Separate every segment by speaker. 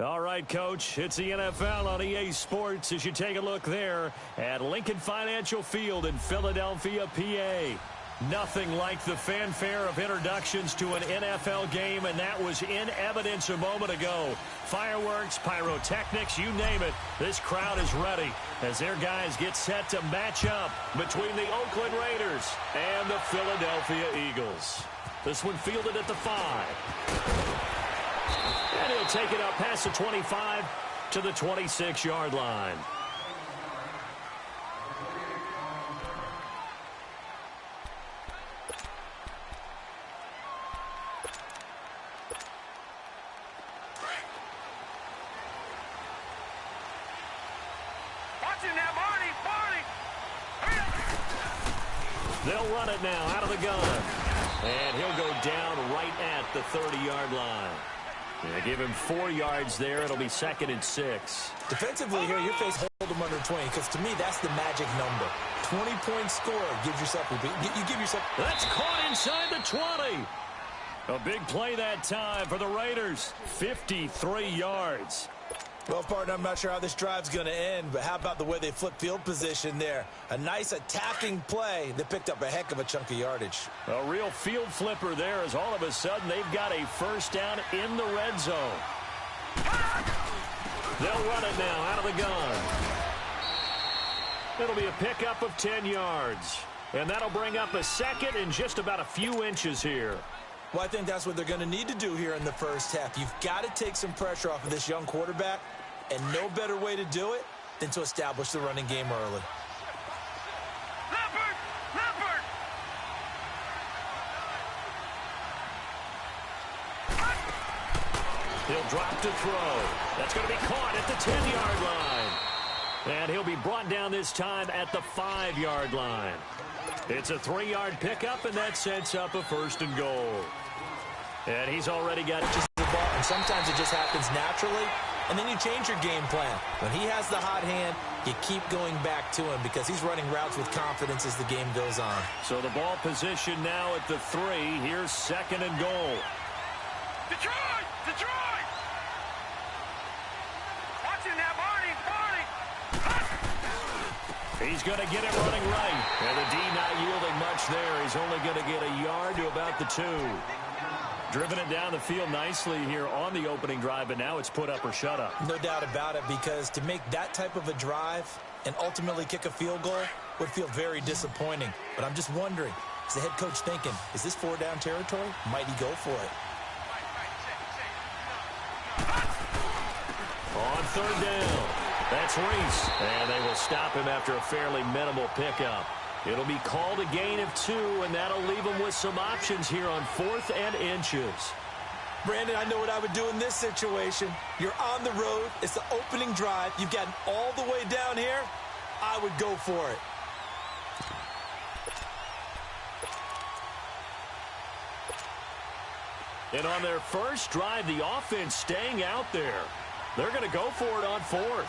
Speaker 1: All right, Coach, it's the NFL on EA Sports as you take a look there at Lincoln Financial Field in Philadelphia, PA. Nothing like the fanfare of introductions to an NFL game, and that was in evidence a moment ago. Fireworks, pyrotechnics, you name it. This crowd is ready as their guys get set to match up between the Oakland Raiders and the Philadelphia Eagles. This one fielded at the 5. And he'll take it up past the 25 to the 26-yard line. They'll run it now out of the gun. And he'll go down right at the 30-yard line. Give him 4 yards there. It'll be 2nd and 6.
Speaker 2: Defensively here, your face hold them under 20, because to me, that's the magic number. 20-point score gives yourself you give yourself.
Speaker 1: That's caught inside the 20. A big play that time for the Raiders. 53 yards.
Speaker 2: Well, partner, I'm not sure how this drive's going to end, but how about the way they flip field position there? A nice attacking play that picked up a heck of a chunk of yardage.
Speaker 1: A real field flipper there as all of a sudden they've got a first down in the red zone. They'll run it now out of the gun. It'll be a pickup of 10 yards. And that'll bring up a 2nd and just about a few inches here.
Speaker 2: Well, I think that's what they're going to need to do here in the first half. You've got to take some pressure off of this young quarterback, and no better way to do it than to establish the running game early.
Speaker 3: Leopard!
Speaker 1: He'll drop to throw. That's going to be caught at the 10-yard line. And he'll be brought down this time at the 5-yard line. It's a 3-yard pickup, and that sets up a 1st and goal. And he's already got just
Speaker 2: the ball, and sometimes it just happens naturally, and then you change your game plan. When he has the hot hand, you keep going back to him because he's running routes with confidence as the game goes on.
Speaker 1: So the ball position now at the 3. Here's 2nd and goal.
Speaker 3: Detroit! Watching that, Barney!
Speaker 1: He's going to get it running right. And the D not yielding much there. He's only going to get a yard to about the 2. Driven it down the field nicely here on the opening drive, but now it's put up or shut up.
Speaker 2: No doubt about it, because to make that type of a drive and ultimately kick a field goal would feel very disappointing. But I'm just wondering, is the head coach thinking, is this 4-down territory? Might he go for it?
Speaker 1: On 3rd down, that's Reese. And they will stop him after a fairly minimal pickup. It'll be called a gain of 2, and that'll leave them with some options here on 4th and inches.
Speaker 2: Brandon, I know what I would do in this situation. You're on the road. It's the opening drive. You've gotten all the way down here. I would go for it.
Speaker 1: And on their first drive, the offense staying out there. They're going to go for it on 4th.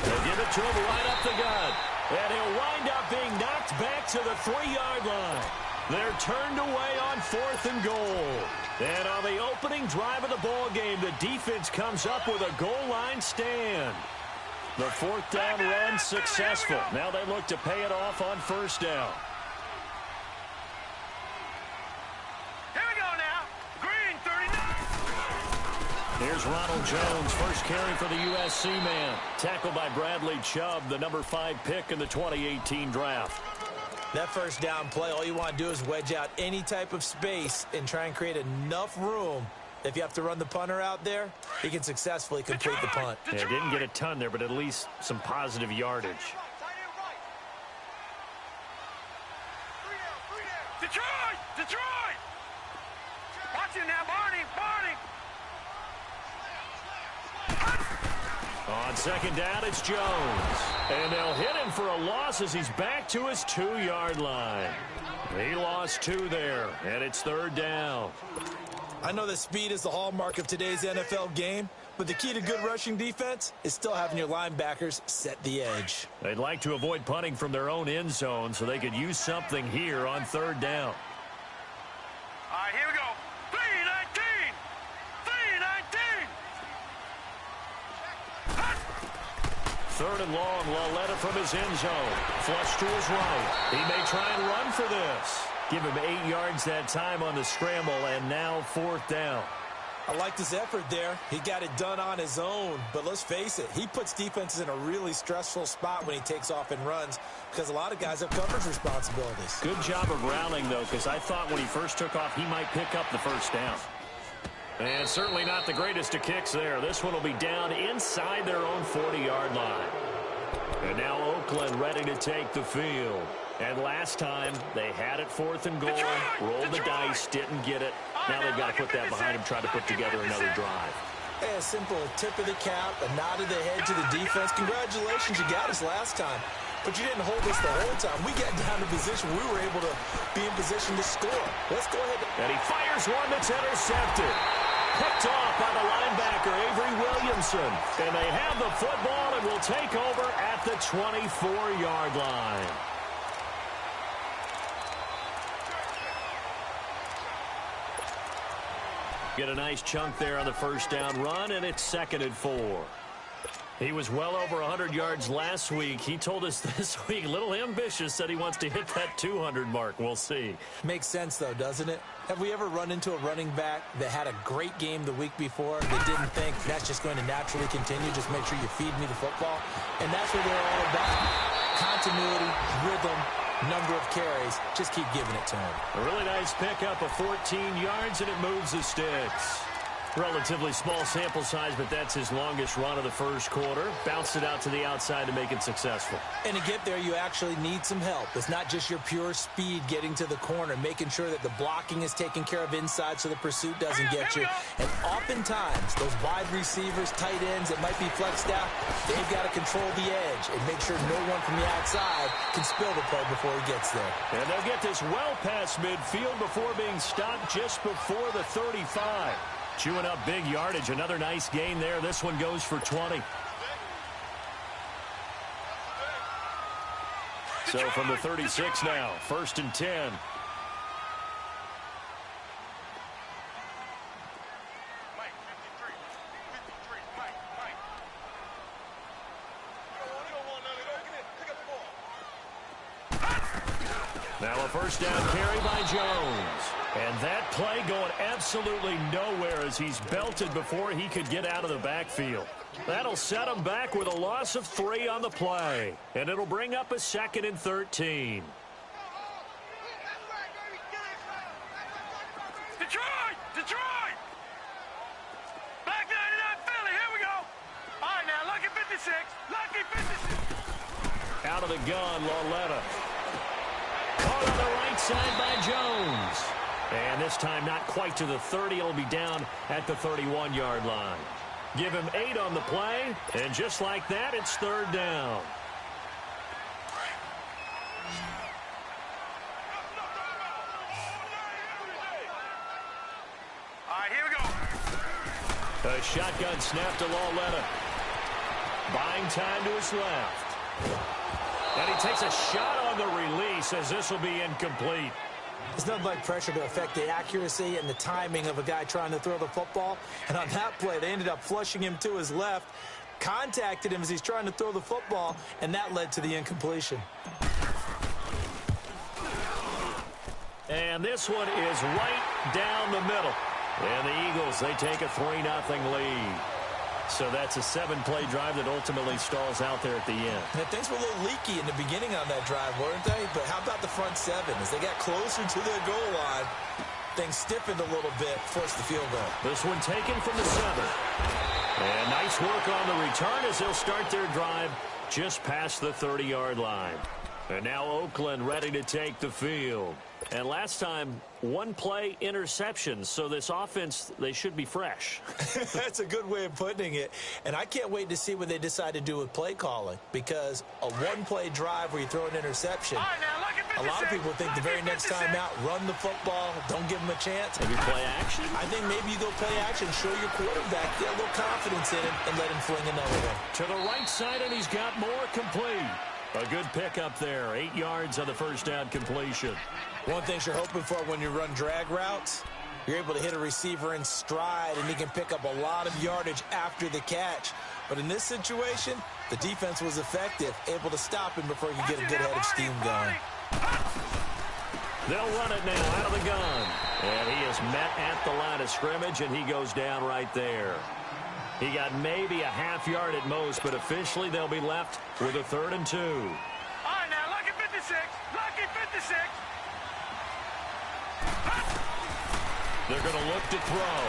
Speaker 1: They'll give it to him right up the gut. And he'll wind up being knocked back to the 3-yard line. They're turned away on 4th and goal. And on the opening drive of the ball game, the defense comes up with a goal line stand. The 4th down run successful. Now they look to pay it off on 1st down. Here's Ronald Jones, first carry for the USC man. Tackled by Bradley Chubb, the number 5 pick in the 2018 draft.
Speaker 2: That first down play, all you want to do is wedge out any type of space and try and create enough room. If you have to run the punter out there, he can successfully complete the punt.
Speaker 1: Yeah, didn't get a ton there, but at least some positive yardage.
Speaker 3: Detroit! Watching that, Barney!
Speaker 1: On 2nd down, it's Jones. And they'll hit him for a loss as he's back to his 2-yard line. He lost 2 there, and it's 3rd down.
Speaker 2: I know that speed is the hallmark of today's NFL game, but the key to good rushing defense is still having your linebackers set the edge.
Speaker 1: They'd like to avoid punting from their own end zone so they could use something here on 3rd down.
Speaker 3: All right, here we go.
Speaker 1: 3rd and long. Lauletta from his end zone. Flush to his right. He may try and run for this. Give him 8 yards that time on the scramble, and now 4th down.
Speaker 2: I liked his effort there. He got it done on his own. But let's face it, he puts defenses in a really stressful spot when he takes off and runs because a lot of guys have coverage responsibilities.
Speaker 1: Good job of rounding, though, because I thought when he first took off, he might pick up the 1st down. And certainly not the greatest of kicks there. This one will be down inside their own 40-yard line. And now Oakland ready to take the field. And last time, they had it 4th and goal, rolled the dice, didn't get it. Now they've got to put that behind them, try to put together another drive.
Speaker 2: Hey, a simple tip of the cap, a nod of the head to the defense. Congratulations, you got us last time. But you didn't hold us the whole time. We got down to position. We were able to be in position to score. Let's go ahead.
Speaker 1: And he fires one that's intercepted. Picked off by the linebacker, Avery Williamson. And they have the football and will take over at the 24-yard line. Get a nice chunk there on the 1st down run, and it's 2nd and 4. He was well over 100 yards last week. He told us this week, a little ambitious, said he wants to hit that 200 mark. We'll see.
Speaker 2: Makes sense, though, doesn't it? Have we ever run into a running back that had a great game the week before that didn't think that's just going to naturally continue? Just make sure you feed me the football. And that's what they're all about. Continuity, rhythm, number of carries. Just keep giving it to him.
Speaker 1: A really nice pickup of 14 yards, and it moves the sticks. Relatively small sample size, but that's his longest run of the 1st quarter. Bounced it out to the outside to make it successful.
Speaker 2: And to get there, you actually need some help. It's not just your pure speed getting to the corner, making sure that the blocking is taken care of inside so the pursuit doesn't get you. And oftentimes, those wide receivers, tight ends that might be flexed out, they've got to control the edge and make sure no one from the outside can spill the play before he gets there.
Speaker 1: And they'll get this well past midfield before being stopped just before the 35. Chewing up big yardage. Another nice gain there. This one goes for 20. So from the 36 now, 1st and 10. Now a 1st down carry by Jones. And that play going absolutely nowhere as he's belted before he could get out of the backfield. That'll set him back with a loss of 3 on the play. And it'll bring up a 2nd and 13.
Speaker 3: Detroit! Detroit! Back 99 Philly, here we go. All right, now, lucky 56. Lucky 56.
Speaker 1: Out of the gun, Lauletta. Caught on the right side by Jones. And this time not quite to the 30. It'll be down at the 31-yard line. Give him 8 on the play. And just like that, it's 3rd down.
Speaker 3: All right, here we go.
Speaker 1: A shotgun snap to Lauletta. Buying time to his left. And he takes a shot on the release as this will be incomplete.
Speaker 2: There's nothing like pressure to affect the accuracy and the timing of a guy trying to throw the football. And on that play, they ended up flushing him to his left, contacted him as he's trying to throw the football, and that led to the incompletion.
Speaker 1: And this one is right down the middle. And the Eagles, they take a 3-0 lead. So that's a 7-play drive that ultimately stalls out there at the end.
Speaker 2: And things were a little leaky in the beginning on that drive, weren't they? But how about the front 7? As they got closer to the goal line, things stiffened a little bit, forced the field goal.
Speaker 1: This one taken from the 7. And nice work on the return as they'll start their drive just past the 30-yard line. And now Oakland ready to take the field. And last time, 1-play interception. So this offense, they should be fresh.
Speaker 2: That's a good way of putting it. And I can't wait to see what they decide to do with play calling. Because a 1-play drive where you throw an interception,
Speaker 3: All right, now, lucky 56.
Speaker 2: a lot of people think the very next time out, run the football, don't give them a chance.
Speaker 1: Maybe play action?
Speaker 2: I think maybe you go play action, show your quarterback, get a little confidence in him, and let him fling another one.
Speaker 1: To the right side, and he's got more complete. A good pickup there. 8 yards on the 1st down completion.
Speaker 2: One thing you're hoping for when you run drag routes, you're able to hit a receiver in stride, and he can pick up a lot of yardage after the catch. But in this situation, The defense was effective, able to stop him before he could get a good head of steam going.
Speaker 1: They'll run it now out of the gun. And he is met at the line of scrimmage, and he goes down right there. He got maybe a half yard at most, but officially they'll be left with a 3rd and 2.
Speaker 3: All right, now, lucky 56. Lucky 56.
Speaker 1: They're going to look to throw.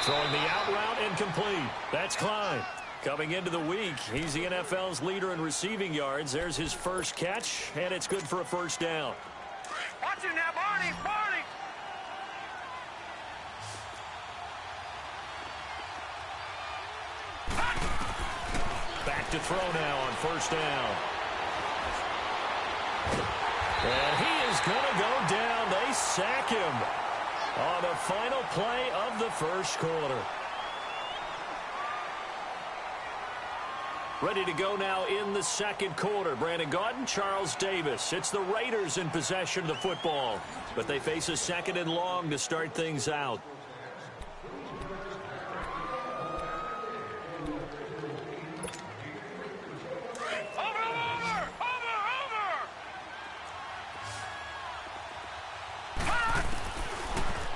Speaker 1: Throwing the out route, incomplete. That's Klein. Coming into the week, he's the NFL's leader in receiving yards. There's his first catch, and it's good for a 1st down.
Speaker 3: Watch him now, Barney. Barney.
Speaker 1: Back to throw now on 1st down. And he is going to go down. They sack him on the final play of the 1st quarter. Ready to go now in the 2nd quarter. Brandon Gaudin, Charles Davis. It's the Raiders in possession of the football, but they face a 2nd and long to start things out.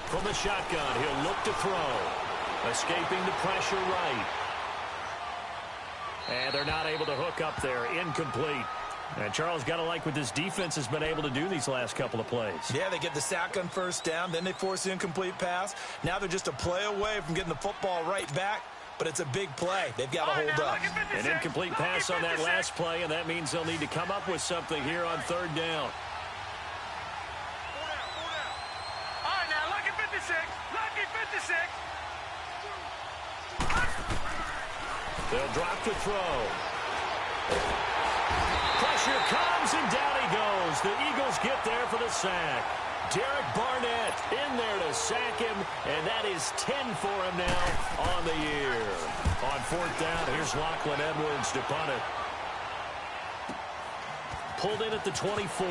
Speaker 1: From the shotgun, he'll look to throw. Escaping the pressure right. And they're not able to hook up there. Incomplete. And Charles, got to like what this defense has been able to do these last couple of plays.
Speaker 2: Yeah, they get the sack on 1st down, then they force the incomplete pass. Now they're just a play away from getting the football right back, but it's a big play. They've got to hold up.
Speaker 1: An incomplete pass on that last play, and that means they'll need to come up with something here on 3rd down.
Speaker 3: All right, now, lucky 56. Lucky 56.
Speaker 1: They'll drop to throw. Pressure comes, and down he goes. The Eagles get there for the sack. Derek Barnett in there to sack him, and that is 10 for him now on the year. On 4th down, here's Lachlan Edwards to punt it. Pulled in at the 24.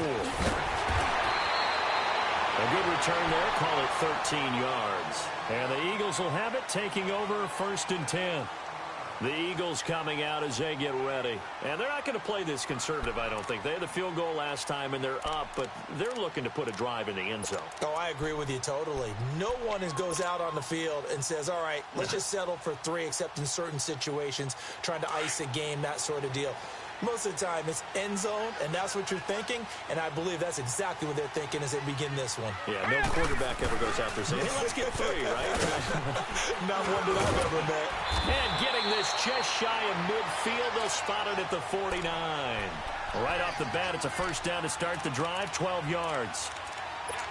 Speaker 1: A good return there, call it 13 yards. And the Eagles will have it, taking over 1st and 10. The Eagles coming out as they get ready. And they're not going to play this conservative, I don't think. They had the field goal last time, and they're up, but they're looking to put a drive in the end zone.
Speaker 2: Oh, I agree with you totally. No one goes out on the field and says, all right, let's just settle for 3, except in certain situations, trying to ice a game, that sort of deal. Most of the time, it's end zone, and that's what you're thinking, and I believe that's exactly what they're thinking as they begin this one.
Speaker 1: Yeah, no quarterback ever goes out there saying, hey, let's get 3, right?
Speaker 2: Not one that I've ever met.
Speaker 1: And getting this just shy of midfield, they'll spot it at the 49. Right off the bat, it's a 1st down to start the drive, 12 yards.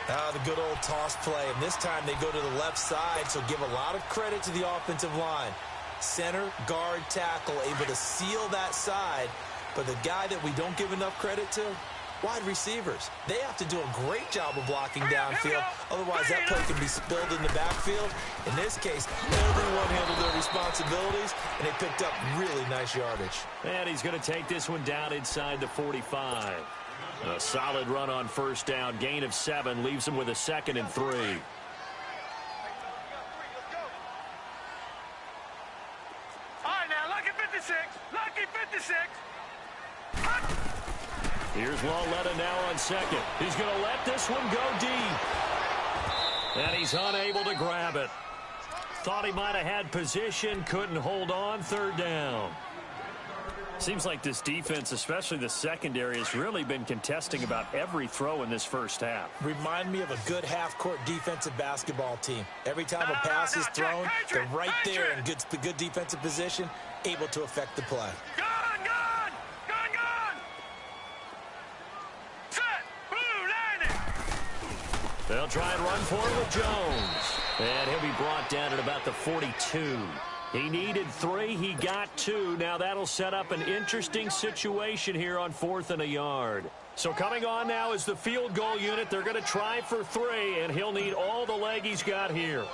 Speaker 2: The good old toss play, and this time they go to the left side, so give a lot of credit to the offensive line. Center, guard, tackle, able to seal that side. But the guy that we don't give enough credit to, wide receivers. They have to do a great job of blocking downfield. Otherwise, that play can be spilled in the backfield. In this case, everyone handled their responsibilities, and they picked up really nice yardage.
Speaker 1: And he's going to take this one down inside the 45. A solid run on 1st down. Gain of 7 leaves him with a 2nd and 3.
Speaker 3: All right, now, lucky 56. Lucky 56.
Speaker 1: Here's Lauletta now on 2nd. He's going to let this one go deep. And he's unable to grab it. Thought he might have had position, couldn't hold on. 3rd down. Seems like this defense, especially the secondary, has really been contesting about every throw in this first half.
Speaker 2: Remind me of a good half-court defensive basketball team. Every time a pass is thrown, they're right there in good defensive position, able to affect the play.
Speaker 1: They'll try and run for it with Jones. And he'll be brought down at about the 42. He needed 3. He got 2. Now that'll set up an interesting situation here on 4th and a yard. So coming on now is the field goal unit. They're going to try for 3, and he'll need all the leg he's got here.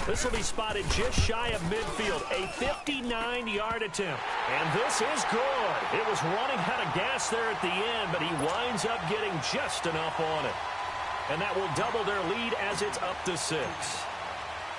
Speaker 1: This will be spotted just shy of midfield. A 59-yard attempt. And this is good. It was running out of gas there at the end, but he winds up getting just enough on it. And that will double their lead as it's up to 6.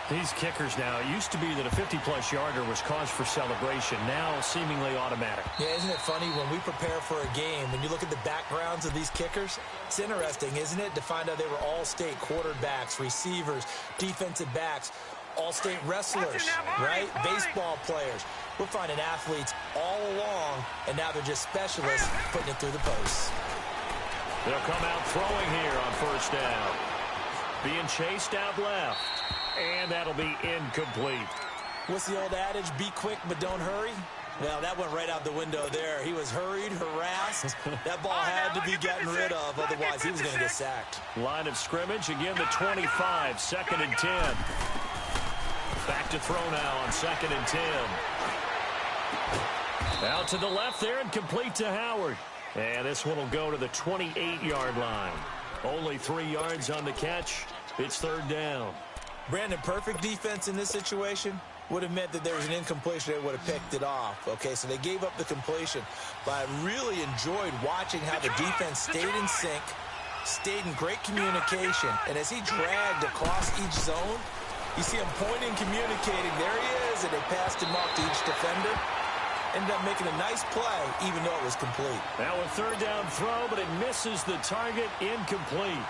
Speaker 1: These kickers now, it used to be that a 50-plus yarder was cause for celebration. Now, seemingly automatic.
Speaker 2: Yeah, isn't it funny when we prepare for a game, when you look at the backgrounds of these kickers, it's interesting, isn't it, to find out they were all-state quarterbacks, receivers, defensive backs, all-state wrestlers, right? Baseball players. We're finding athletes all along, and now they're just specialists putting it through the posts.
Speaker 1: They'll come out throwing here on first down. Being chased out left. And that'll be incomplete.
Speaker 2: What's the old adage? Be quick, but don't hurry? Well, that went right out the window there. He was hurried, harassed. That ball had to be gotten rid of. Otherwise, he was going to get sacked.
Speaker 1: Line of scrimmage. Again, the 25. 2nd and 10. Back to throw now on 2nd and 10. Out to the left there and complete to Howard. And this one will go to the 28-yard line. Only 3 yards on the catch. It's 3rd down.
Speaker 2: Brandon, perfect defense in this situation would have meant that there was an incompletion. They would have picked it off. Okay, so they gave up the completion. But I really enjoyed watching how the defense stayed in sync, stayed in great communication. And as he dragged across each zone, you see him pointing, communicating. There he is, and they passed him off to each defender. Ended up making a nice play, even though it was complete.
Speaker 1: Now a 3rd down throw, but it misses the target, incomplete.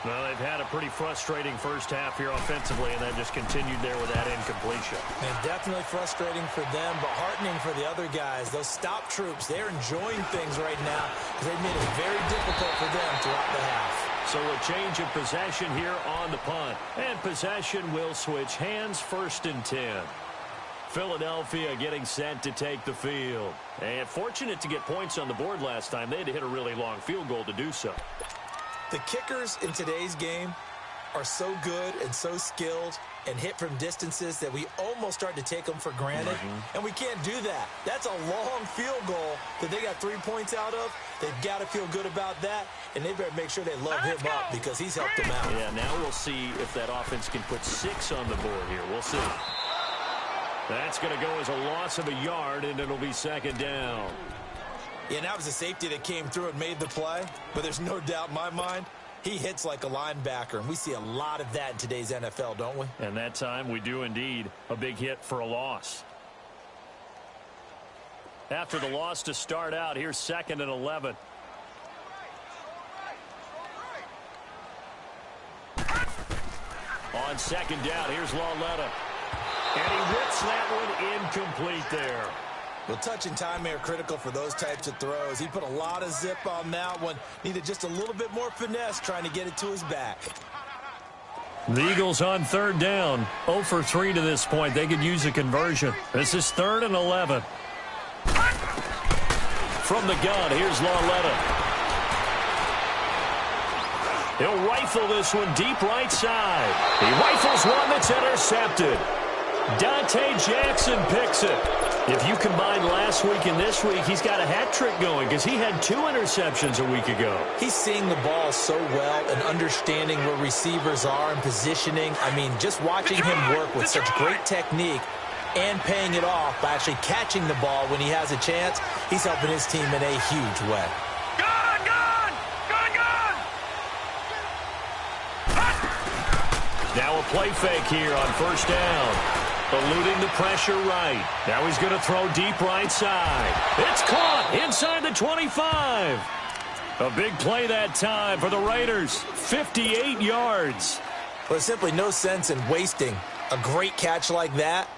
Speaker 1: Well, they've had a pretty frustrating first half here offensively, and that just continued there with that incompletion.
Speaker 2: And definitely frustrating for them, but heartening for the other guys. Those stop troops, they're enjoying things right now because they've made it very difficult for them throughout the half.
Speaker 1: So a change of possession here on the punt. And possession will switch hands, 1st and 10. Philadelphia getting set to take the field. And fortunate to get points on the board last time. They had to hit a really long field goal to do so.
Speaker 2: The kickers in today's game are so good and so skilled and hit from distances that we almost start to take them for granted. And we can't do that. That's a long field goal that they got 3 points out of. They've got to feel good about that, and they better make sure they love him up because he's helped them out.
Speaker 1: Yeah, now we'll see if that offense can put 6 on the board here. We'll see. That's going to go as a loss of a yard, and it'll be 2nd down.
Speaker 2: Yeah, that was a safety that came through and made the play, but there's no doubt in my mind he hits like a linebacker, and we see a lot of that in today's NFL, don't we?
Speaker 1: And that time we do indeed a big hit for a loss. After the loss to start out, here's 2nd and 11. On 2nd down, here's Lauletta. And he whips that one incomplete there.
Speaker 2: Well, touch and timing are critical for those types of throws. He put a lot of zip on that one. Needed just a little bit more finesse trying to get it to his back.
Speaker 1: The Eagles on 3rd down. 0 for 3 to this point. They could use a conversion. This is 3rd and 11. From the gun, here's Lauletta. He'll rifle this one deep right side. He rifles one that's intercepted. Dante Jackson picks it. If you combine last week and this week, he's got a hat trick going because he had 2 interceptions a week ago.
Speaker 2: He's seeing the ball so well and understanding where receivers are and positioning. I mean, just watching him work with such great technique and paying it off by actually catching the ball when he has a chance, he's helping his team in a huge way.
Speaker 1: Now a play fake here on 1st down. Eluding the pressure right. Now he's going to throw deep right side. It's caught inside the 25. A big play that time for the Raiders. 58 yards.
Speaker 2: Well, there's simply no sense in wasting a great catch like that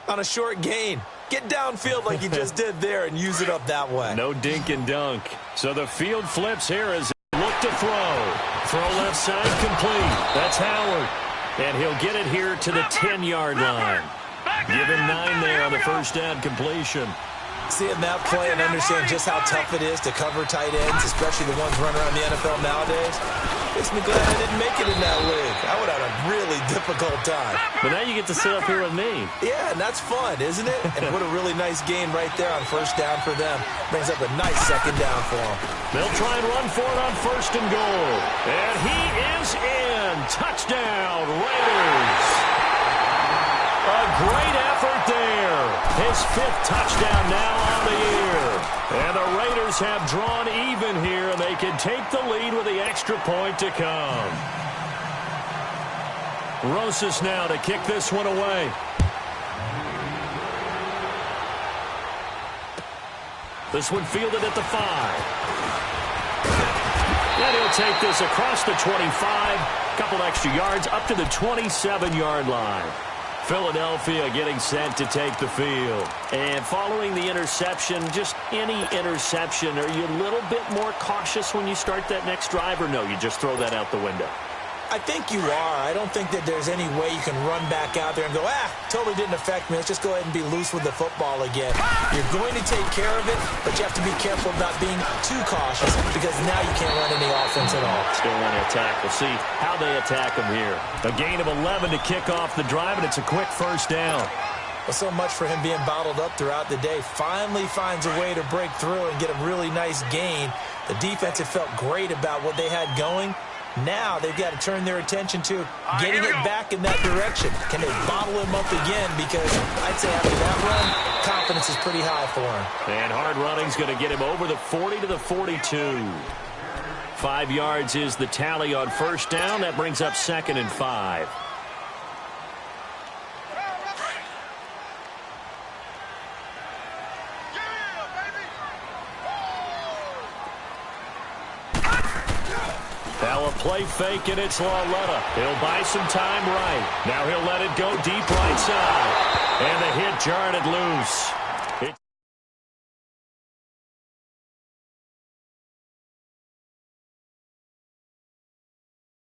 Speaker 2: on a short gain. Get downfield like you just did there and use it up that way.
Speaker 1: No dink and dunk. So the field flips here as he look to throw. Throw left side complete. That's Howard. And he'll get it here to the 10-yard line. Give him 9 there on the 1st down completion.
Speaker 2: Seeing that play and understand just how tough it is to cover tight ends, especially the ones running around the NFL nowadays, makes me glad I didn't make it in that league. I would have had a really difficult time.
Speaker 1: But now you get to sit up here with me.
Speaker 2: Yeah, and that's fun, isn't it? And what a really nice game right there on 1st down for them. Brings up a nice 2nd down for them.
Speaker 1: They'll try and run for it on 1st and goal. And he is in. Touchdown, Raiders. A great effort there. His 5th touchdown now on the year. And the Raiders have drawn even here, and they can take the lead with the extra point to come. Rosas now to kick this one away. This one fielded at the 5. And he'll take this across the 25. Couple extra yards up to the 27-yard line. Philadelphia getting set to take the field. And following the interception, just any interception, are you a little bit more cautious when you start that next drive, or no, you just throw that out the window?
Speaker 2: I think you are. I don't think that there's any way you can run back out there and go, totally didn't affect me. Let's just go ahead and be loose with the football again. You're going to take care of it, but you have to be careful about being too cautious because now you can't run any offense at all.
Speaker 1: Still want to attack. We'll see how they attack them here. A gain of 11 to kick off the drive, and it's a quick first down.
Speaker 2: Well, so much for him being bottled up throughout the day. Finally finds a way to break through and get a really nice gain. The defense had felt great about what they had going. Now they've got to turn their attention to getting it back in that direction. Can they bottle him up again? Because I'd say after that run, confidence is pretty high for him.
Speaker 1: And hard running's going to get him over the 40 to the 42. 5 yards is the tally on first down. That brings up 2nd and 5. Now a play fake, and it's Lauletta. He'll buy some time right. Now he'll let it go deep right side. And the hit jarred it loose.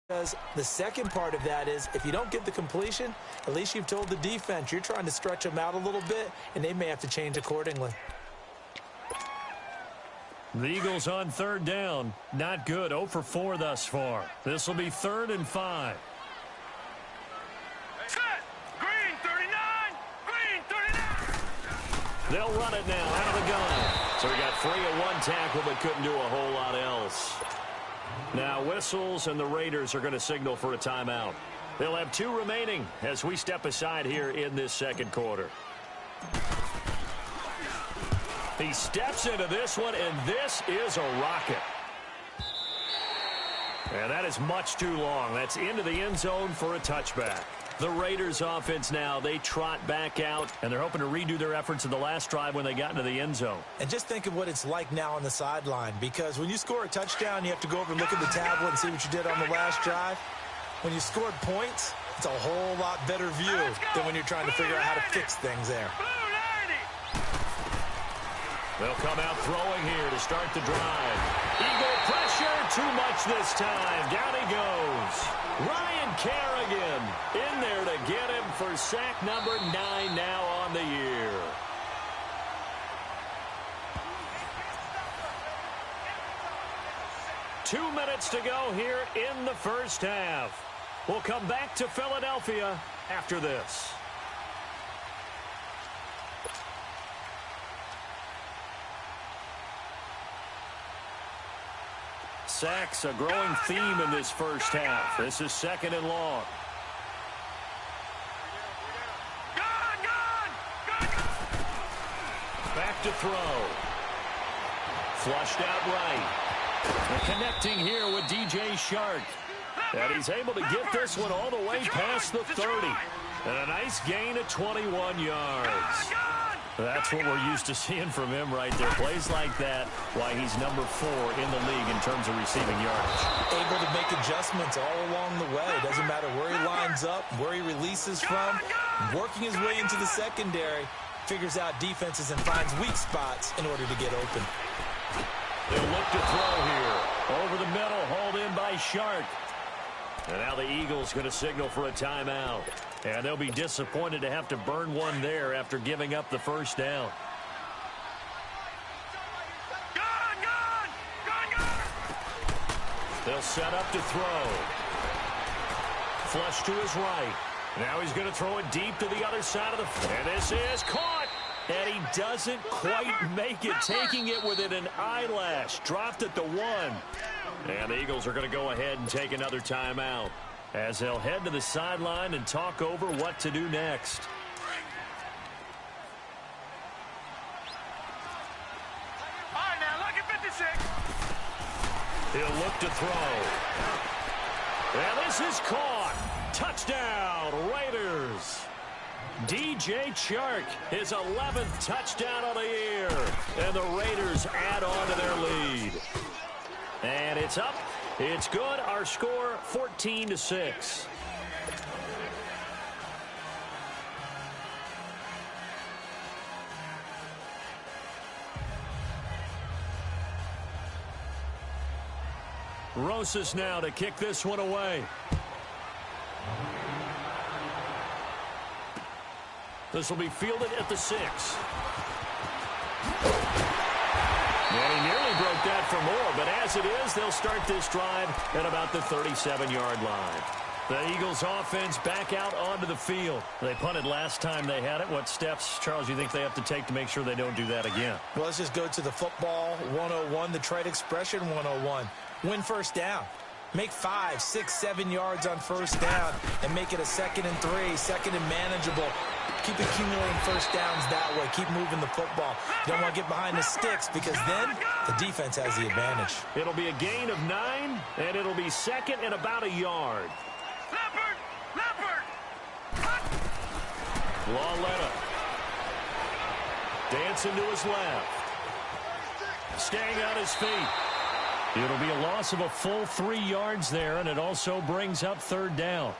Speaker 2: Because the second part of that is if you don't get the completion, at least you've told the defense you're trying to stretch them out a little bit, and they may have to change accordingly.
Speaker 1: The Eagles on third down. Not good. 0 for 4 thus far. This will be 3rd and 5.
Speaker 3: Set. Green 39. Green 39.
Speaker 1: They'll run it now out of the gun. So he got free of one tackle but couldn't do a whole lot else. Now whistles, and the Raiders are going to signal for a timeout. They'll have 2 remaining as we step aside here in this second quarter. He steps into this one, and this is a rocket. And that is much too long. That's into the end zone for a touchback. The Raiders offense now, they trot back out, and they're hoping to redo their efforts in the last drive when they got into the end zone.
Speaker 2: And just think of what it's like now on the sideline, because when you score a touchdown, you have to go over and look at the tablet and see what you did on the last drive. When you scored points, it's a whole lot better view than when you're trying to figure out how to fix things there.
Speaker 1: They'll come out throwing here to start the drive. Eagle pressure, too much this time. Down he goes. Ryan Kerrigan in there to get him for sack number 9 now on the year. Two minutes to go here in the first half. We'll come back to Philadelphia after this. Sacks, a growing theme in this first half. This is 2nd and long. Back to throw. Flushed out right. And connecting here with DJ Shark. And he's able to get this one all the way past the 30. And a nice gain of 21 yards. That's what we're used to seeing from him right there. Plays like that, why he's number 4 in the league in terms of receiving yardage.
Speaker 2: Able to make adjustments all along the way. Doesn't matter where he lines up, where he releases from. Working his way into the secondary, figures out defenses and finds weak spots in order to get open.
Speaker 1: They'll look to throw here. Over the middle, hauled in by Shark. And now the Eagles going to signal for a timeout. And they'll be disappointed to have to burn one there after giving up the first down. They'll set up to throw. Flush to his right. Now he's going to throw it deep to the other side of the... And this is caught. And he doesn't quite make it, taking it within an eyelash. Dropped at the 1. And the Eagles are going to go ahead and take another timeout as they'll head to the sideline and talk over what to do next.
Speaker 3: All right, now, look at 56.
Speaker 1: He'll look to throw. And this is caught. Touchdown, Raiders. DJ Chark, his 11th touchdown of the year. And the Raiders add on to their lead. And it's up. It's good. Our score, 14-6. Rosas now to kick this one away. This will be fielded at the 6. And he nearly broke that for more, but as it is, they'll start this drive at about the 37-yard line. The Eagles offense back out onto the field. They punted last time they had it. What steps, Charles, you think they have to take to make sure they don't do that again?
Speaker 2: Well, let's just go to the football 101, the trade expression 101. Win first down. Make 5, 6, 7 yards on first down and make it a 2nd and 3, 2nd and manageable. Keep accumulating first downs that way. Keep moving the football. You don't want to get behind the sticks because then the defense has the advantage.
Speaker 1: It'll be a gain of 9, and it'll be 2nd and about a yard. Lawletta. Dancing to his left. Staying on his feet. It'll be a loss of a full 3 yards there, and it also brings up 3rd down.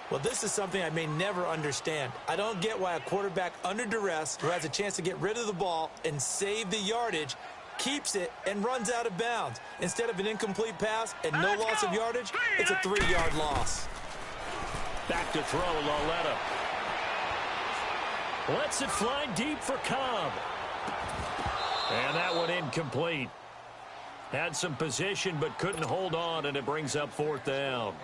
Speaker 2: Well, this is something I may never understand. I don't get why a quarterback under duress who has a chance to get rid of the ball and save the yardage keeps it and runs out of bounds. Instead of an incomplete pass and no loss of yardage, it's a 3-yard loss.
Speaker 1: Back to throw, Lawletta. Lets it fly deep for Cobb. And that one incomplete. Had some position but couldn't hold on, and it brings up 4th down.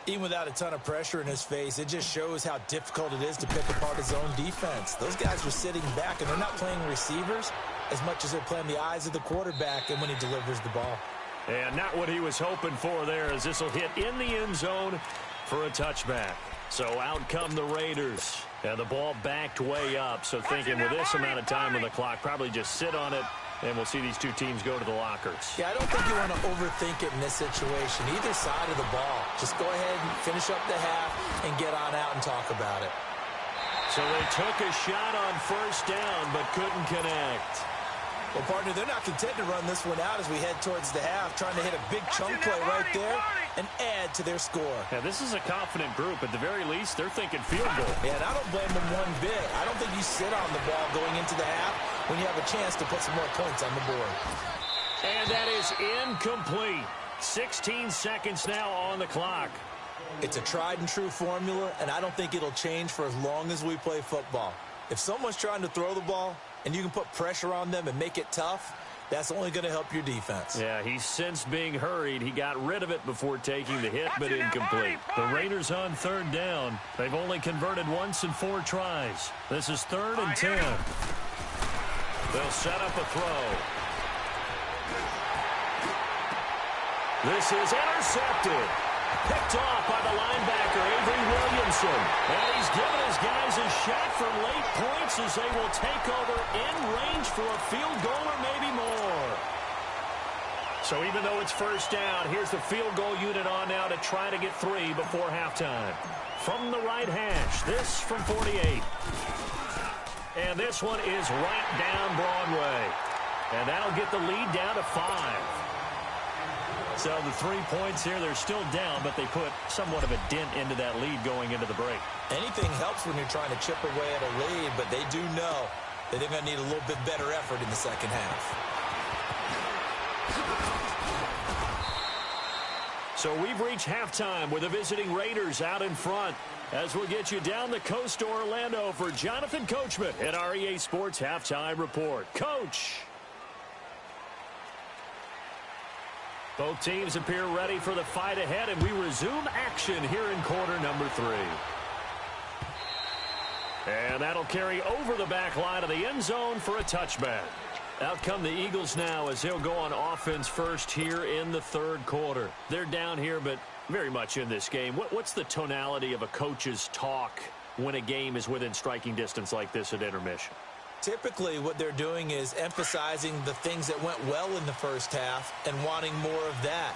Speaker 2: Even without a ton of pressure in his face, it just shows how difficult it is to pick apart his own defense. Those guys are sitting back, and they're not playing receivers as much as they're playing the eyes of the quarterback and when he delivers the ball.
Speaker 1: And not what he was hoping for there, as this will hit in the end zone for a touchback. So out come the Raiders. And the ball backed way up, so thinking with this amount of time on the clock, probably just sit on it, and we'll see these two teams go to the lockers.
Speaker 2: Yeah, I don't think you want to overthink it in this situation. Either side of the ball. Just go ahead and finish up the half and get on out and talk about it.
Speaker 1: So they took a shot on first down but couldn't connect.
Speaker 2: Well, partner, they're not content to run this one out as we head towards the half, trying to hit a big chunk play right there and add to their score.
Speaker 1: Yeah, this is a confident group. At the very least, they're thinking field goal.
Speaker 2: Yeah, and I don't blame them one bit. I don't think you sit on the ball going into the half when you have a chance to put some more points on the board.
Speaker 1: And that is incomplete. 16 seconds now on the clock.
Speaker 2: It's a tried and true formula, and I don't think it'll change for as long as we play football. If someone's trying to throw the ball and you can put pressure on them and make it tough, that's only going to help your defense.
Speaker 1: Yeah, he's since being hurried. He got rid of it before taking the hit, but incomplete. The Raiders on 3rd down. They've only converted once in 4 tries. This is 3rd and 10. They'll set up a throw. This is intercepted. Picked off by the linebacker, Avery Williamson. And he's given his guys a shot for late points as they will take over in range for a field goal or maybe more. So even though it's first down, here's the field goal unit on now to try to get 3 before halftime. From the right hash, this from 48. And this one is right down Broadway. And that'll get the lead down to 5. So the 3 points here, they're still down, but they put somewhat of a dent into that lead going into the break.
Speaker 2: Anything helps when you're trying to chip away at a lead, but they do know that they're going to need a little bit better effort in the second half.
Speaker 1: So we've reached halftime with the visiting Raiders out in front. As we'll get you down the coast to Orlando for Jonathan Coachman at our EA Sports Halftime Report. Coach! Both teams appear ready for the fight ahead, and we resume action here in quarter number 3. And that'll carry over the back line of the end zone for a touchback. Out come the Eagles now as they'll go on offense first here in the 3rd quarter. They're down here, but very much in this game. What's the tonality of a coach's talk when a game is within striking distance like this at intermission?
Speaker 2: Typically, what they're doing is emphasizing the things that went well in the first half and wanting more of that.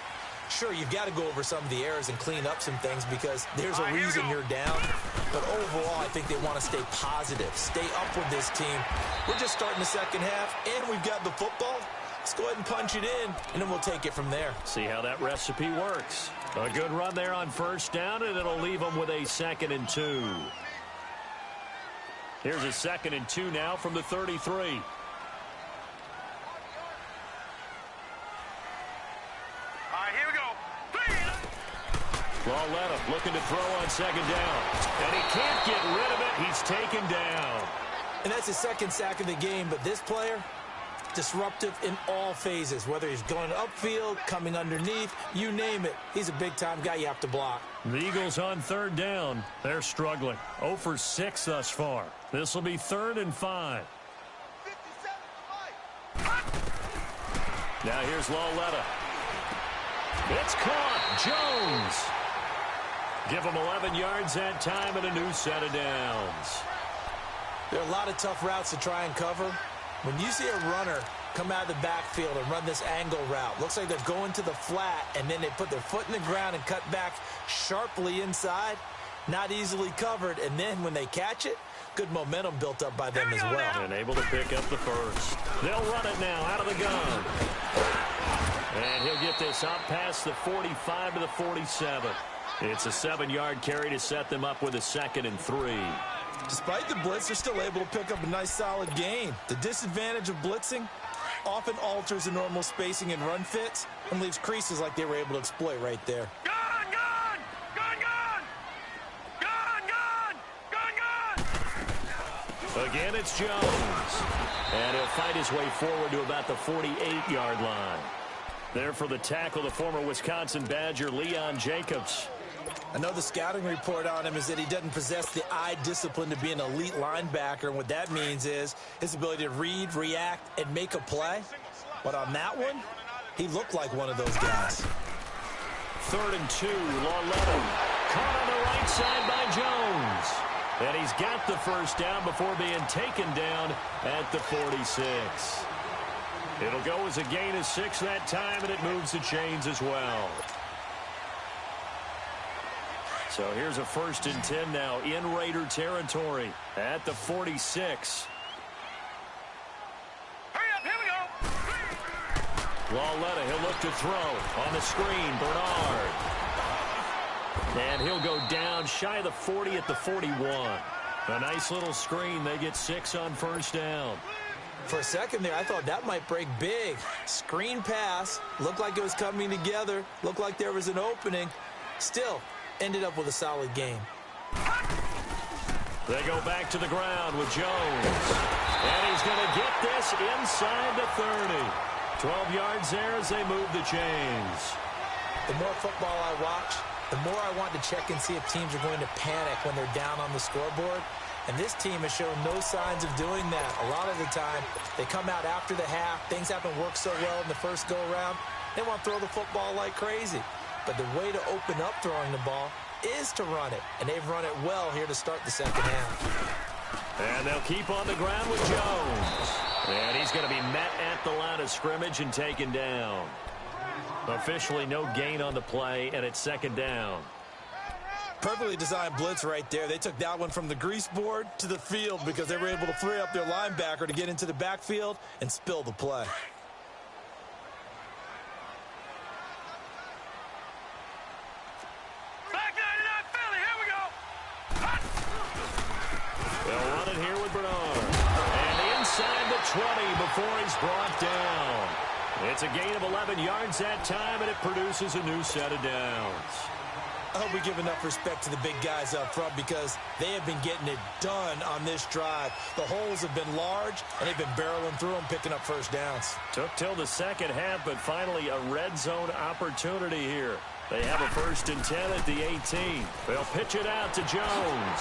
Speaker 2: Sure, you've got to go over some of the errors and clean up some things because there's a reason you're down. But overall, I think they want to stay positive, stay up with this team. We're just starting the second half, and we've got the football. Let's go ahead and punch it in, and then we'll take it from there.
Speaker 1: See how that recipe works. A good run there on first down, and it'll leave them with a 2nd and 2. Here's a 2nd and 2 now from the 33. Lauletta looking to throw on 2nd down. And he can't get rid of it. He's taken down.
Speaker 2: And that's his 2nd sack of the game. But this player, disruptive in all phases. Whether he's going upfield, coming underneath, you name it. He's a big-time guy you have to block.
Speaker 1: The Eagles on 3rd down. They're struggling. 0 for 6 thus far. This will be 3rd and 5. Now here's Lauletta. It's caught. Jones. Give him 11 yards that time and a new set of downs.
Speaker 2: There are a lot of tough routes to try and cover. When you see a runner come out of the backfield and run this angle route, looks like they're going to the flat, and then they put their foot in the ground and cut back sharply inside, not easily covered. And then when they catch it, good momentum built up by them as well.
Speaker 1: And able to pick up the first. They'll run it now out of the gun. And he'll get this up past the 45 to the 47. It's a 7-yard carry to set them up with a 2nd and 3.
Speaker 2: Despite the blitz, they're still able to pick up a nice solid gain. The disadvantage of blitzing often alters the normal spacing and run fits and leaves creases like they were able to exploit right there.
Speaker 3: Gun, gun! Gun, gun! Gun, gun! Gun, gun!
Speaker 1: Again, it's Jones. And he'll fight his way forward to about the 48-yard line. There for the tackle, the former Wisconsin Badger, Leon Jacobs.
Speaker 2: I know the scouting report on him is that he doesn't possess the eye discipline to be an elite linebacker, and what that means is his ability to read, react, and make a play. But on that one, he looked like one of those guys.
Speaker 1: 3rd and 2, Lauletta. Caught on the right side by Jones. And he's got the first down before being taken down at the 46. It'll go as a gain of 6 that time, and it moves the chains as well. So here's a 1st and 10 now in Raider territory at the 46.
Speaker 3: Hurry up, here we go!
Speaker 1: Lauletta, he'll look to throw on the screen. Bernard. And he'll go down shy of the 40 at the 41. A nice little screen. They get 6 on first down.
Speaker 2: For a second there, I thought that might break big. Screen pass. Looked like it was coming together. Looked like there was an opening. Still, ended up with a solid game.
Speaker 1: They go back to the ground with Jones. And he's going to get this inside the 30. 12 yards there as they move the chains.
Speaker 2: The more football I watch, the more I want to check and see if teams are going to panic when they're down on the scoreboard. And this team has shown no signs of doing that. A lot of the time, they come out after the half. Things haven't worked so well in the first go-around. They want to throw the football like crazy. But the way to open up throwing the ball is to run it. And they've run it well here to start the second half.
Speaker 1: And they'll keep on the ground with Jones. And he's going to be met at the line of scrimmage and taken down. Officially no gain on the play, and it's 2nd down.
Speaker 2: Perfectly designed blitz right there. They took that one from the grease board to the field because they were able to free up their linebacker to get into the backfield and spill the play.
Speaker 3: Back 99 Philly, here we go!
Speaker 1: They'll run it here with Bernard. And inside the 20 before he's brought down. It's a gain of 11 yards that time, and it produces a new set of downs.
Speaker 2: I hope we give enough respect to the big guys up front because they have been getting it done on this drive. The holes have been large, and they've been barreling through them, picking up first downs.
Speaker 1: Took till the second half, but finally a red zone opportunity here. They have a 1st and 10 at the 18. They'll pitch it out to Jones.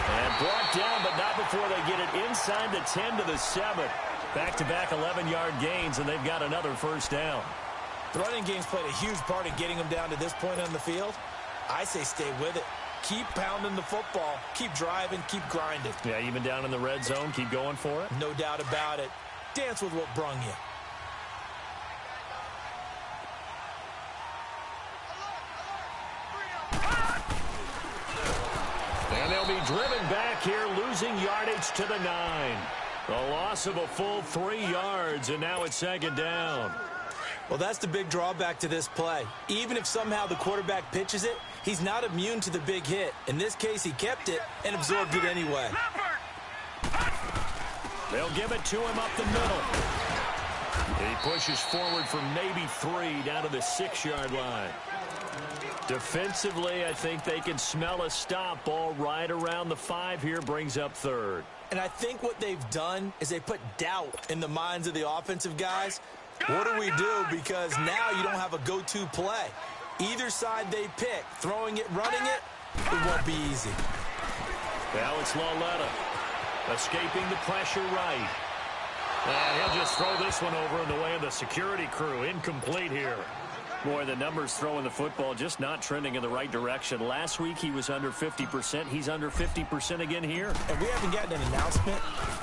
Speaker 1: And brought down, but not before they get it inside the 10 to the 7. Back-to-back 11-yard gains, and they've got another first down.
Speaker 2: The running game's played a huge part in getting them down to this point on the field. I say stay with it. Keep pounding the football. Keep driving. Keep grinding.
Speaker 1: Yeah, even down in the red zone, keep going for it.
Speaker 2: No doubt about it. Dance with what brung you.
Speaker 1: And they'll be driven back here, losing yardage to the 9. A loss of a full 3 yards, and now it's second down.
Speaker 2: Well, that's the big drawback to this play. Even if somehow the quarterback pitches it, he's not immune to the big hit. In this case, he kept it and absorbed it anyway.
Speaker 1: They'll give it to him up the middle. He pushes forward for maybe 3 down to the 6-yard line. Defensively, I think they can smell a stop. Ball right around the 5 here, brings up third.
Speaker 2: And I think what they've done is they put doubt in the minds of the offensive guys. What do we do? Because now you don't have a go-to play. Either side they pick, throwing it, running it, it won't be easy.
Speaker 1: Now it's Lauletta, escaping the pressure right. And he'll just throw this one over in the way of the security crew. Incomplete here. Boy, the numbers throwing the football just not trending in the right direction. Last week he was under 50%. He's under 50% again here.
Speaker 2: And we haven't gotten an announcement,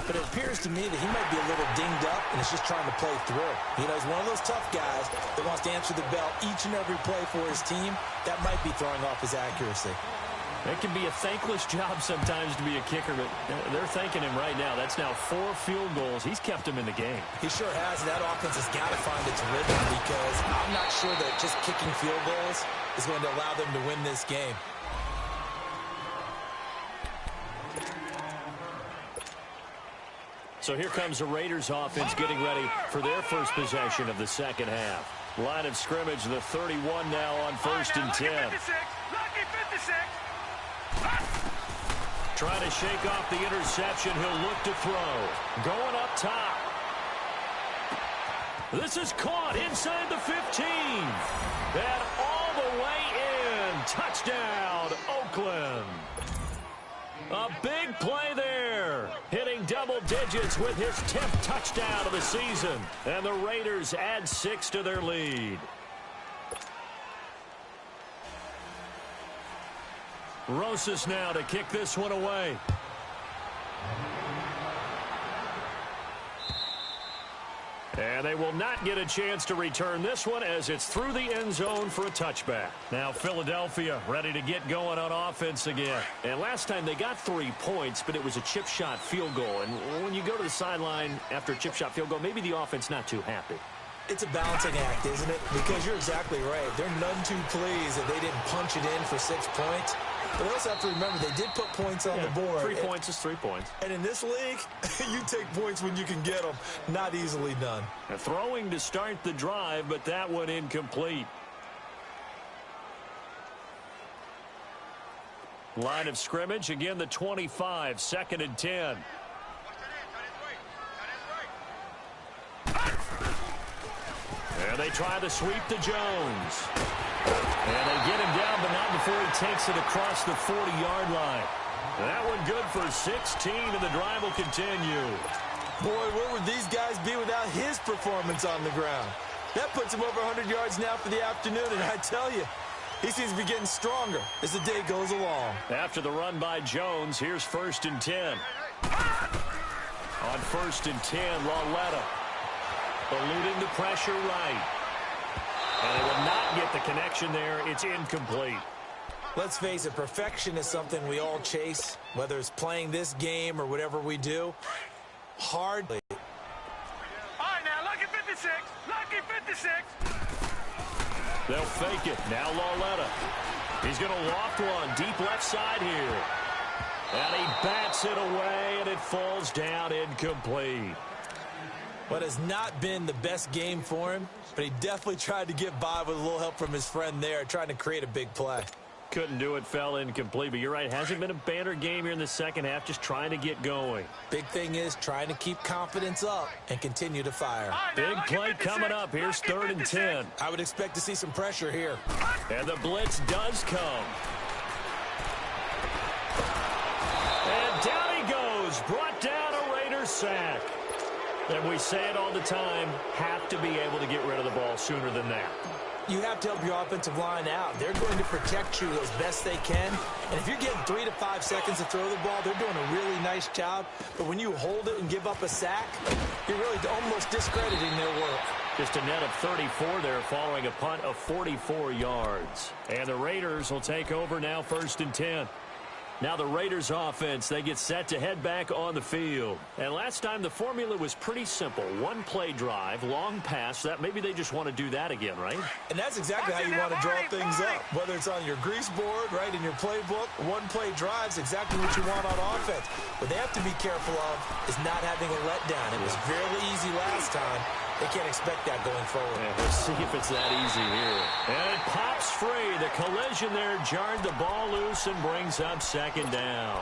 Speaker 2: but it appears to me that he might be a little dinged up and is just trying to play through. You know, he's one of those tough guys that wants to answer the bell each and every play for his team. That might be throwing off his accuracy.
Speaker 1: It can be a thankless job sometimes to be a kicker, but they're thanking him right now. That's now 4 field goals. He's kept him in the game.
Speaker 2: He sure has. That offense has got to find its rhythm because I'm not sure that just kicking field goals is going to allow them to win this game.
Speaker 1: So here comes the Raiders offense getting ready for their first possession of the second half. Line of scrimmage, the 31 now on 1st and 10.
Speaker 3: Lucky 56.
Speaker 1: Trying to shake off the interception. He'll look to throw. Going up top. This is caught inside the 15. And all the way in. Touchdown, Oakland. A big play there. Hitting double digits with his 10th touchdown of the season. And the Raiders add 6 to their lead. Rosas now to kick this one away. And they will not get a chance to return this one as it's through the end zone for a touchback. Now Philadelphia ready to get going on offense again. And last time they got 3 points, but it was a chip shot field goal. And when you go to the sideline after a chip shot field goal, maybe the offense not too happy.
Speaker 2: It's a balancing act, isn't it? Because you're exactly right. They're none too pleased that they didn't punch it in for 6 points. But they also have to remember they did put points on the board.
Speaker 1: 3 points is 3 points.
Speaker 2: And in this league, you take points when you can get them. Not easily done.
Speaker 1: Throwing to start the drive, but that one incomplete. Line of scrimmage, again the 25, 2nd and 10. And they try to sweep to Jones. And they get him down, but not before he takes it across the 40-yard line. That one good for 16, and the drive will continue.
Speaker 2: Boy, where would these guys be without his performance on the ground? That puts him over 100 yards now for the afternoon, and I tell you, he seems to be getting stronger as the day goes along.
Speaker 1: After the run by Jones, here's 1st and 10. On 1st and 10, Lauletta eluding the pressure right. And they will not get the connection there. It's incomplete.
Speaker 2: Let's face it, perfection is something we all chase, whether it's playing this game or whatever we do. Hardly.
Speaker 3: All right, now, lucky 56. Lucky 56.
Speaker 1: They'll fake it. Now Lauletta. He's going to loft one deep left side here. And he bats it away, and it falls down incomplete.
Speaker 2: What has not been the best game for him, but he definitely tried to get by with a little help from his friend there, trying to create a big play.
Speaker 1: Couldn't do it, fell incomplete. But you're right, hasn't been a banner game here in the second half, just trying to get going.
Speaker 2: Big thing is trying to keep confidence up and continue to fire.
Speaker 1: Big play coming up. Here's 3rd and 10.
Speaker 2: I would expect to see some pressure here.
Speaker 1: And the blitz does come. And down he goes. Brought down a Raiders sack. And we say it all the time, have to be able to get rid of the ball sooner than that.
Speaker 2: You have to help your offensive line out. They're going to protect you as best they can. And if you're getting 3 to 5 seconds to throw the ball, they're doing a really nice job. But when you hold it and give up a sack, you're really almost discrediting their work.
Speaker 1: Just a net of 34 there following a punt of 44 yards. And the Raiders will take over now 1st and 10. Now the Raiders offense, they get set to head back on the field. And last time the formula was pretty simple. One play drive, long pass. That maybe they just want to do that again, right?
Speaker 2: And that's exactly how you want to draw things up. Whether it's on your grease board, right, in your playbook, one play drive is exactly what you want on offense. What they have to be careful of is not having a letdown. It was fairly easy last time. They can't expect that going forward.
Speaker 1: Yeah, we'll see if it's that easy here. And it pops free. The collision there jarred the ball loose and brings up second down.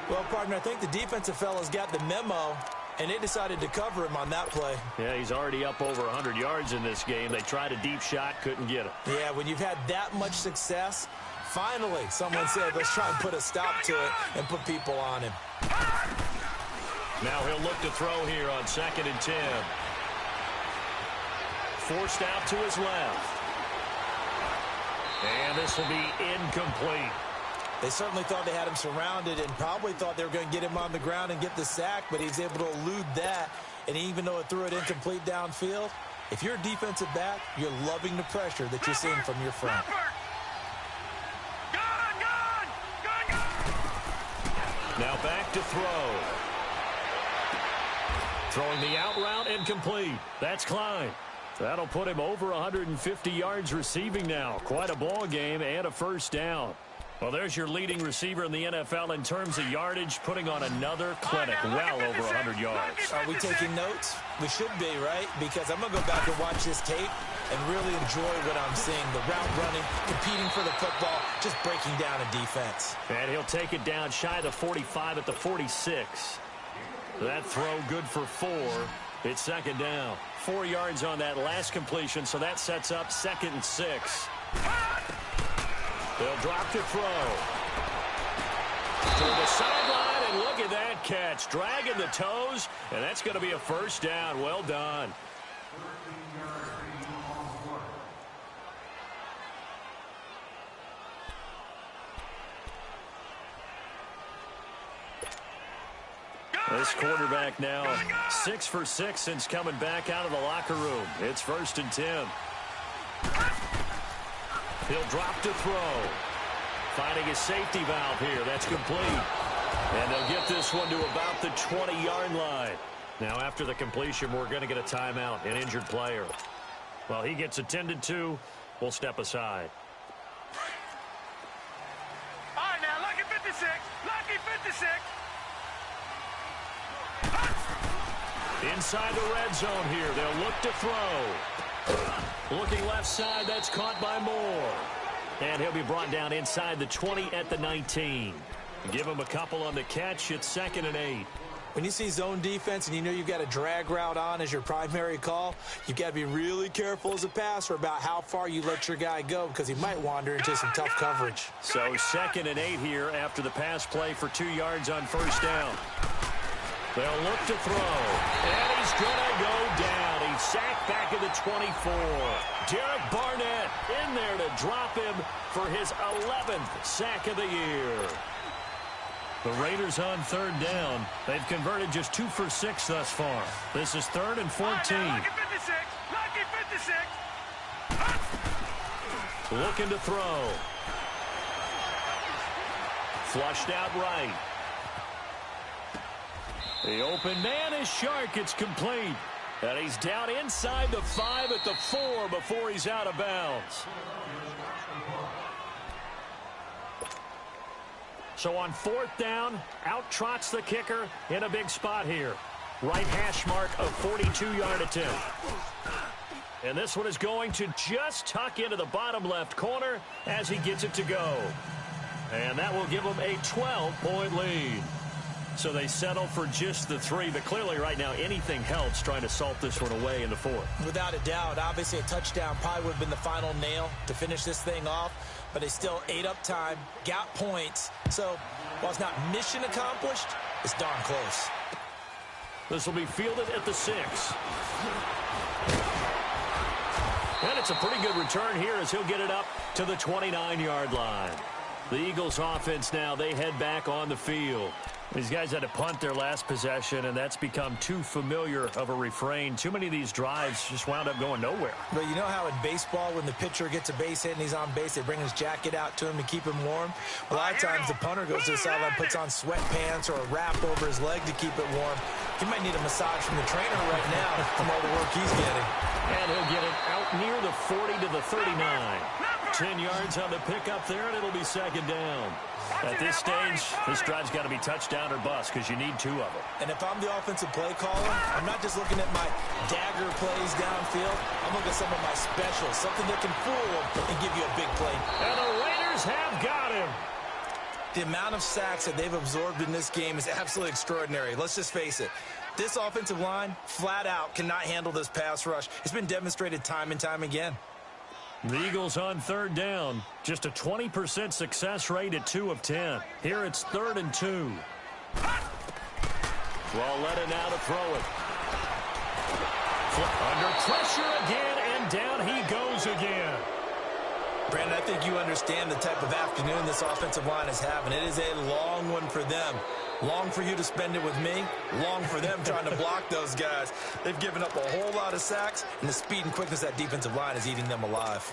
Speaker 2: Well, partner, I think the defensive fellas got the memo, and they decided to cover him on that play.
Speaker 1: Yeah, he's already up over 100 yards in this game. They tried a deep shot, couldn't get it.
Speaker 2: Yeah, when you've had that much success, finally someone said, let's try and put a stop to it and put people on him.
Speaker 1: Now he'll look to throw here on 2nd and 10. Forced out to his left. And this will be incomplete.
Speaker 2: They certainly thought they had him surrounded and probably thought they were going to get him on the ground and get the sack, but he's able to elude that. And even though it threw it incomplete downfield, if you're a defensive back, you're loving the pressure that you're seeing from your front.
Speaker 1: Now back to throw. Throwing the out route incomplete. That's Klein. That'll put him over 150 yards receiving now. Quite a ball game and a first down. Well, there's your leading receiver in the NFL in terms of yardage, putting on another clinic, well over 100 yards.
Speaker 2: Are we taking notes? We should be, right? Because I'm going to go back and watch this tape and really enjoy what I'm seeing. The route running, competing for the football, just breaking down a defense.
Speaker 1: And he'll take it down shy of the 45 at the 46. That throw good for 4. It's second down. 4 yards on that last completion, so that sets up 2nd and 6. They'll drop to throw. To the sideline, and look at that catch. Dragging the toes, and that's going to be a first down. Well done. This quarterback now 6 for 6 since coming back out of the locker room. It's 1st and 10. He'll drop to throw. Finding a safety valve here. That's complete. And they'll get this one to about the 20-yard line. Now, after the completion, we're going to get a timeout, an injured player. Well, he gets attended to. We'll step aside.
Speaker 3: All right, now, lucky 56. Lucky 56.
Speaker 1: Inside the red zone here. They'll look to throw. Looking left side. That's caught by Moore. And he'll be brought down inside the 20 at the 19. Give him a couple on the catch. It's 2nd and 8.
Speaker 2: When you see zone defense and you know you've got a drag route on as your primary call, you've got to be really careful as a passer about how far you let your guy go because he might wander into some tough coverage.
Speaker 1: So 2nd and 8 here after the pass play for 2 yards on first down. They'll look to throw. And he's going to go down. He's sacked back at the 24. Derek Barnett in there to drop him for his 11th sack of the year. The Raiders on 3rd down. They've converted just 2 for 6 thus far. This is 3rd and 14.
Speaker 3: Lucky 56. Lucky 56.
Speaker 1: Looking to throw. Flushed out right. The open man is Shark. It's complete. And he's down inside the 5 at the 4 before he's out of bounds. So on 4th down, out trots the kicker in a big spot here. Right hash mark of 42-yard attempt. And this one is going to just tuck into the bottom left corner as he gets it to go. And that will give him a 12-point lead. So they settle for just the 3, but clearly right now anything helps trying to salt this one away in the 4th.
Speaker 2: Without a doubt, obviously a touchdown probably would have been the final nail to finish this thing off, but they still ate up time, got points. So while it's not mission accomplished, it's darn close.
Speaker 1: This will be fielded at the 6. And it's a pretty good return here as he'll get it up to the 29-yard line. The Eagles offense now, they head back on the field. These guys had to punt their last possession, and that's become too familiar of a refrain. Too many of these drives just wound up going nowhere.
Speaker 2: But you know how in baseball, when the pitcher gets a base hit and he's on base, they bring his jacket out to him to keep him warm? A lot of times the punter goes to the sideline, puts on sweatpants or a wrap over his leg to keep it warm. He might need a massage from the trainer right now from all the work he's getting.
Speaker 1: And he'll get it out near the 40 to the 39. 10 yards on the pickup there, and it'll be second down. At this stage, this drive's got to be touchdown or bust because you need two of them.
Speaker 2: And if I'm the offensive play caller, I'm not just looking at my dagger plays downfield. I'm looking at some of my specials, something that can fool them and give you a big play.
Speaker 1: And the Raiders have got him.
Speaker 2: The amount of sacks that they've absorbed in this game is absolutely extraordinary. Let's just face it. This offensive line, flat out, cannot handle this pass rush. It's been demonstrated time and time again.
Speaker 1: The Eagles on third down. Just a 20% success rate at 2 of 10. Here it's 3rd and 2. Walletta now to throw it. Under pressure again, and down he goes again.
Speaker 2: Brandon, I think you understand the type of afternoon this offensive line is having. It is a long one for them. Long for you to spend it with me. Long for them trying to block those guys. They've given up a whole lot of sacks, and the speed and quickness of that defensive line is eating them alive.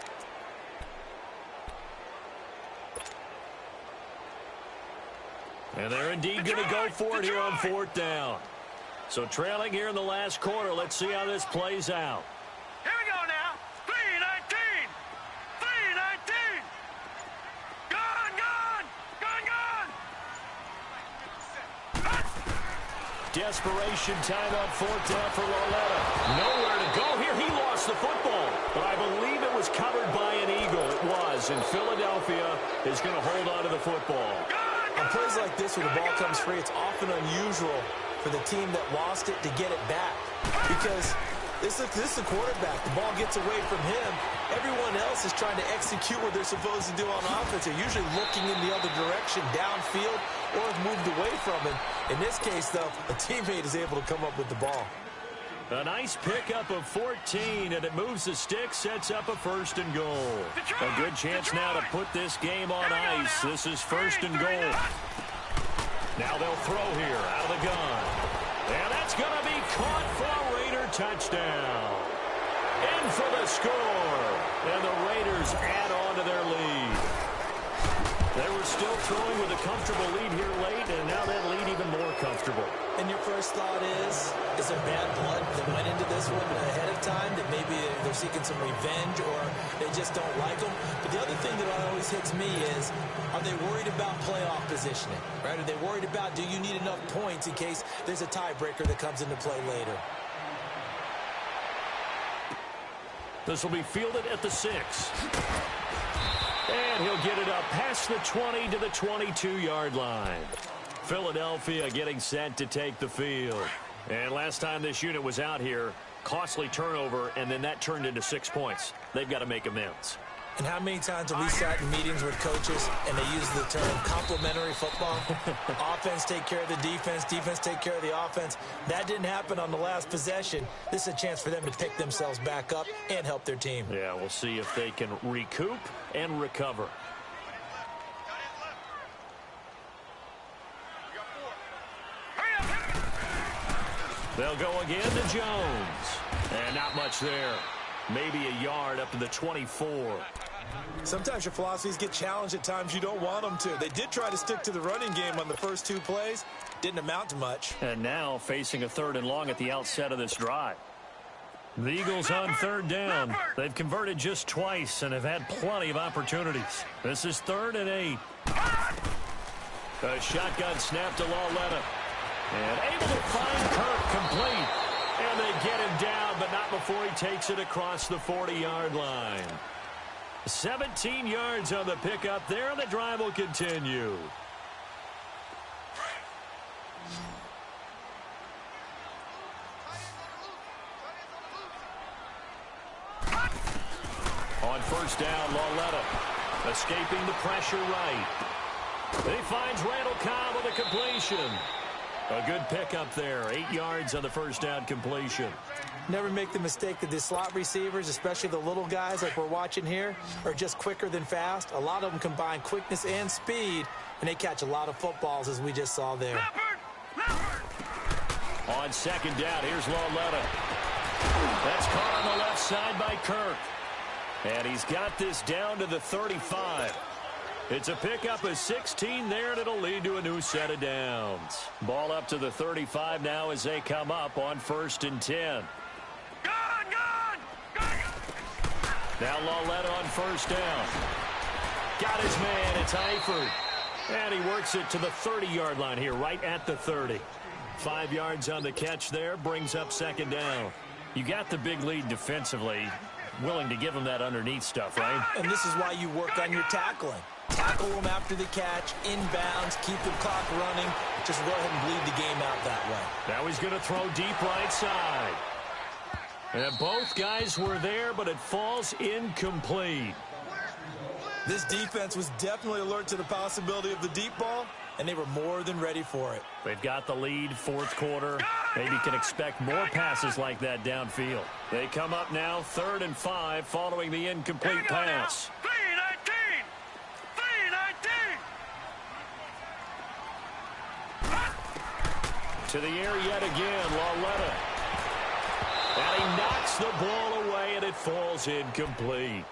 Speaker 1: And they're indeed going to go for it here on 4th down. So trailing here in the last quarter. Let's see how this plays out.
Speaker 3: Here we go now. 3-19. 3-19. Gone, gone. Gone, gone.
Speaker 1: Desperation timeout, 4th down for Walletta. Nowhere to go here. He lost the football. But I believe it was covered by an Eagle. It was. And Philadelphia is going to hold on to the football.
Speaker 2: On plays like this where the ball comes free, it's often unusual for the team that lost it to get it back. Because this is the quarterback. The ball gets away from him. Everyone else is trying to execute what they're supposed to do on offense. They're usually looking in the other direction, downfield, or have moved away from him. In this case, though, a teammate is able to come up with the ball.
Speaker 1: A nice pickup of 14, and it moves the stick, sets up a 1st and goal. A good chance now to put this game on ice. This is 1st and goal. Now they'll throw here out of the gun. And that's going to be caught for a Raider touchdown. In for the score. And the Raiders add on to their lead. They were still throwing with a comfortable lead here late, and now that lead even more comfortable.
Speaker 2: And your first thought is there bad blood that went into this one ahead of time, that maybe they're seeking some revenge or they just don't like them? But the other thing that always hits me is, are they worried about playoff positioning? Right? Are they worried about, do you need enough points in case there's a tiebreaker that comes into play later?
Speaker 1: This will be fielded at the 6. And he'll get it up past the 20 to the 22-yard line. Philadelphia getting set to take the field. And last time this unit was out here, costly turnover, and then that turned into 6 points. They've got to make amends.
Speaker 2: And how many times have we sat in meetings with coaches and they use the term complementary football? Offense take care of the defense, defense take care of the offense. That didn't happen on the last possession. This is a chance for them to pick themselves back up and help their team.
Speaker 1: Yeah, we'll see if they can recoup and recover. They'll go again to Jones. And not much there. Maybe a yard up to the 24.
Speaker 2: Sometimes your philosophies get challenged at times you don't want them to. They did try to stick to the running game on the first 2 plays. Didn't amount to much.
Speaker 1: And now facing a 3rd and long at the outset of this drive. The Eagles on 3rd down. They've converted just twice and have had plenty of opportunities. This is 3rd and 8. A shotgun snap to Walletta. And able to find Kirk complete. And they get him down, but not before he takes it across the 40-yard line. 17 yards on the pickup there, and the drive will continue. On 1st down, Walletta escaping the pressure right. He finds Randall Cobb with a completion. A good pickup there. 8 yards on the 1st down completion.
Speaker 2: Never make the mistake that the slot receivers, especially the little guys like we're watching here, are just quicker than fast. A lot of them combine quickness and speed, and they catch a lot of footballs, as we just saw there.
Speaker 1: On second down, here's Lauletta. That's caught on the left side by Kirk. And he's got this down to the 35. It's a pickup of 16 there, and it'll lead to a new set of downs. Ball up to the 35 now as they come up on 1st and 10. Now Lauletta on 1st down. Got his man. It's Eifert. And he works it to the 30-yard line here, right at the 30. 5 yards on the catch there, brings up 2nd down. You got the big lead defensively. Willing to give him that underneath stuff, right?
Speaker 2: And this is why you work on your tackling. Tackle them after the catch, inbounds, keep the clock running. Just go ahead and bleed the game out that way.
Speaker 1: Now he's going to throw deep right side. And both guys were there, but it falls incomplete.
Speaker 2: This defense was definitely alert to the possibility of the deep ball, and they were more than ready for it.
Speaker 1: They've got the lead, 4th quarter. Maybe can expect more passes like that downfield. They come up now, 3rd and 5, following the incomplete pass. 3-19. To the air yet again, Lauletta. And he knocks the ball away, and it falls incomplete.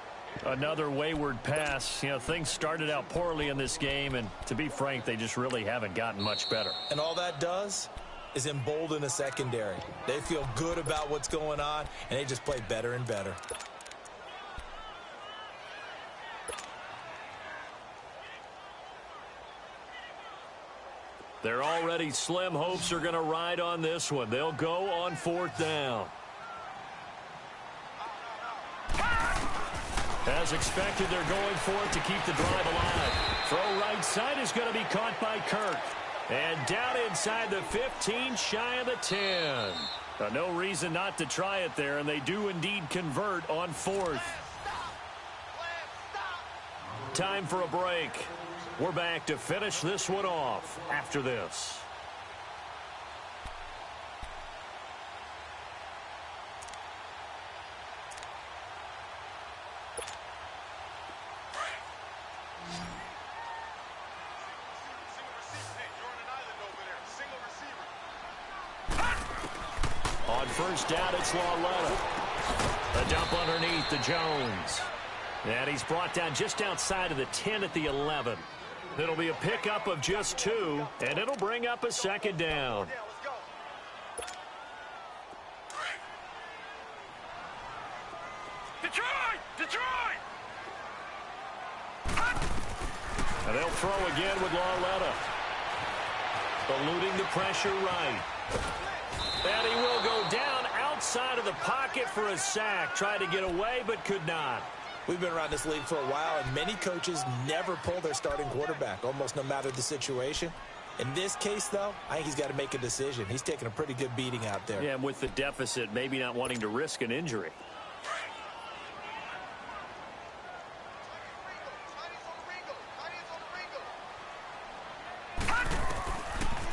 Speaker 1: Another wayward pass. You know, things started out poorly in this game, and to be frank, they just really haven't gotten much better.
Speaker 2: And all that does is embolden the secondary. They feel good about what's going on, and they just play better and better.
Speaker 1: Their already slim hopes are going to ride on this one. They'll go on 4th down. As expected, they're going for it to keep the drive alive. Throw right side is going to be caught by Kirk. And down inside the 15, shy of the 10. No reason not to try it there, and they do indeed convert on 4th. Time for a break. We're back to finish this one off after this. On 1st down, it's Lauletta. A dump underneath to Jones. And he's brought down just outside of the 10 at the 11. It'll be a pickup of just 2, and it'll bring up a 2nd down.
Speaker 3: Detroit!
Speaker 1: And they'll throw again with Lauletta. Eluding the pressure right. And he will go down outside of the pocket for a sack. Tried to get away, but could not.
Speaker 2: We've been around this league for a while, and many coaches never pull their starting quarterback, almost no matter the situation. In this case, though, I think he's got to make a decision. He's taking a pretty good beating out there.
Speaker 1: Yeah, and with the deficit, maybe not wanting to risk an injury.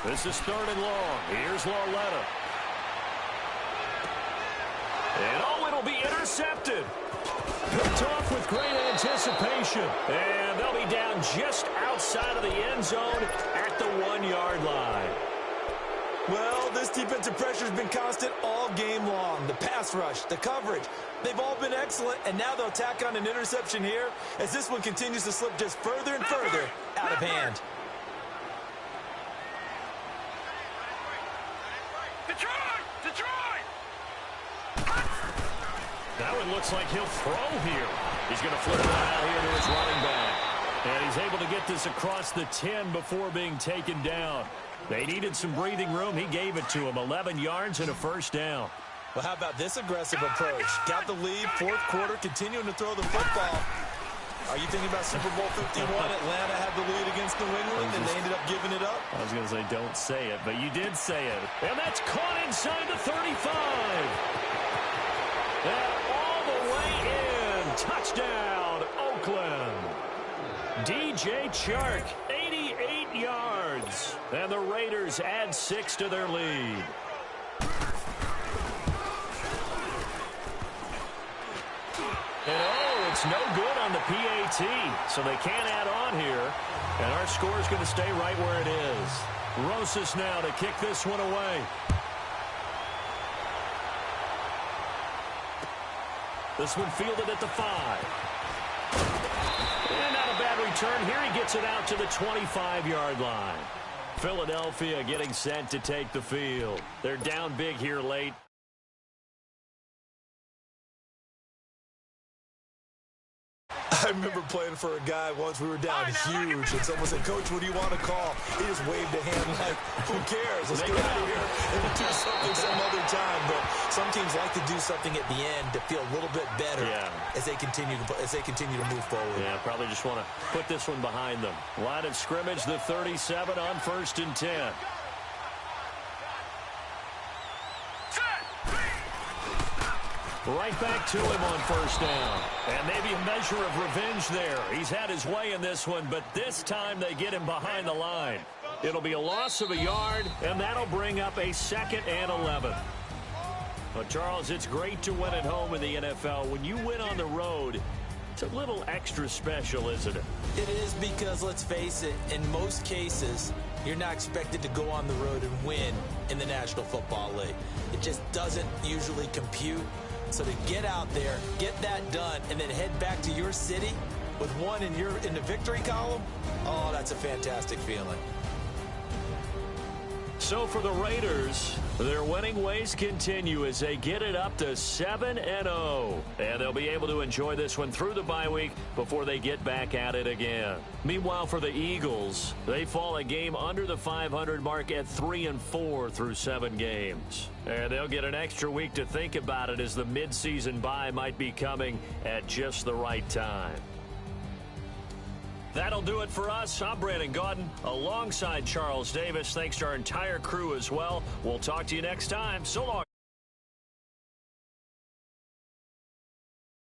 Speaker 1: This is 3rd and long. Here's Lauletta. And oh, it'll be intercepted. Picked off with great anticipation. And they'll be down just outside of the end zone at the 1-yard line.
Speaker 2: Well, this defensive pressure has been constant all game long. The pass rush, the coverage, they've all been excellent, and now they'll tack on an interception here as this one continues to slip just further and further out of hand.
Speaker 3: Detroit!
Speaker 1: That one looks like he'll throw here. He's going to flip it out here to his running back. And he's able to get this across the 10 before being taken down. They needed some breathing room. He gave it to him. 11 yards and a 1st down.
Speaker 2: Well, how about this aggressive approach? Got the lead, 4th quarter, continuing to throw the football. Are you thinking about Super Bowl 51? Atlanta had the lead against New England, and they ended up giving it up?
Speaker 1: I was going to say don't say it, but you did say it. And that's caught inside the 35. And all the way in. Touchdown, Oakland. DJ Chark, 88 yards. And the Raiders add 6 to their lead. And oh, it's no good on the PAT, so they can't add on here. And our score is going to stay right where it is. Rosas now to kick this one away. This one fielded at the 5. And not a bad return here. He gets it out to the 25-yard line. Philadelphia getting set to take the field. They're down big here late.
Speaker 2: I remember playing for a guy once. We were down huge, and someone said, "Coach, what do you want to call?" He just waved a hand like, "Who cares? Let's get out of here and do something some other time." But some teams like to do something at the end to feel a little bit better as they continue to move forward.
Speaker 1: Yeah, probably just want to put this one behind them. Line of scrimmage, the 37 on 1st and 10. Right back to him on 1st down. And maybe a measure of revenge there. He's had his way in this one, but this time they get him behind the line. It'll be a loss of a yard, and that'll bring up a 2nd and 11. Well, Charles, it's great to win at home in the NFL. When you win on the road, it's a little extra special, isn't it?
Speaker 2: It is, because, let's face it, in most cases, you're not expected to go on the road and win in the National Football League. It just doesn't usually compute. So to get out there, get that done, and then head back to your city with one in the victory column, oh, that's a fantastic feeling.
Speaker 1: So for the Raiders, their winning ways continue as they get it up to 7-0. And they'll be able to enjoy this one through the bye week before they get back at it again. Meanwhile, for the Eagles, they fall a game under the 500 mark at 3-4 through 7 games. And they'll get an extra week to think about it, as the midseason bye might be coming at just the right time. That'll do it for us. I'm Brandon Gaudin alongside Charles Davis. Thanks to our entire crew as well. We'll talk to you next time. So long.